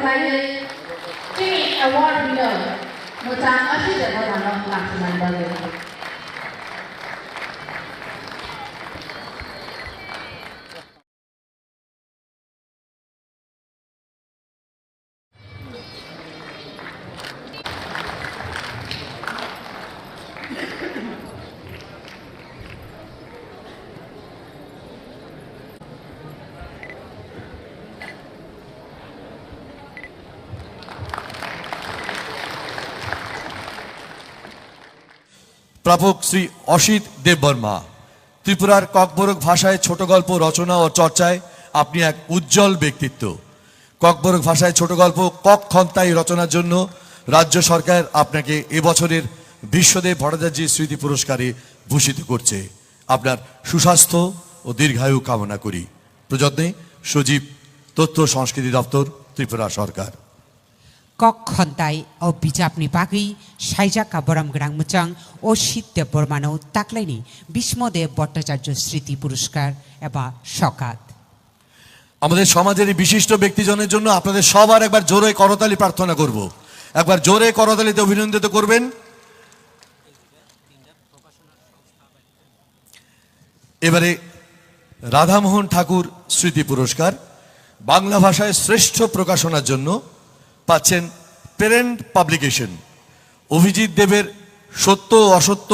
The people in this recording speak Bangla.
Thai Jimmy Award winner Mojang Ashita Bhavana Lakshman Bhavana. প্রাপক শ্রী অসিত দেববর্মা। ত্রিপুরার ককবরক ভাষায় ছোট গল্প রচনা ও চর্চায় আপনি এক উজ্জ্বল ব্যক্তিত্ব। ককবরক ভাষায় ছোট গল্প কক খন্তাই রচনার জন্য রাজ্য সরকার আপনাকে এবছরের বিশ্বদেব ভট্টাচার্য স্মৃতি পুরস্কারে ভূষিত করছে। আপনার সুস্বাস্থ্য ও দীর্ঘায়ু কামনা করি। প্রযত্নে সজীব, তথ্য সংস্কৃতি দপ্তর, ত্রিপুরা সরকার। কক खन्ताई औ बिजाबनि बागै साइजाका बराम ग्रां मुचां असित देबबर्मानो ताक्लाइनि विष्णुदेव भट्टाचार्य स्मृति पुरस्कार एबा सकात। আমাদের সমাজের এই বিশিষ্ট ব্যক্তিজনের জন্য আপনাদের সবার একবার জোরে করতালি প্রার্থনা করব। একবার জোরে করতালিতে অভিনন্দিত করবেন। এবারে রাধামোহন ঠাকুর স্মৃতি পুরস্কার বাংলা ভাষায় শ্রেষ্ঠ প্রকাশনার জন্য পাচ্ছেন পেরেন্ট পাবলিকেশন। অভিজিৎ দেবের সত্য ও অসত্য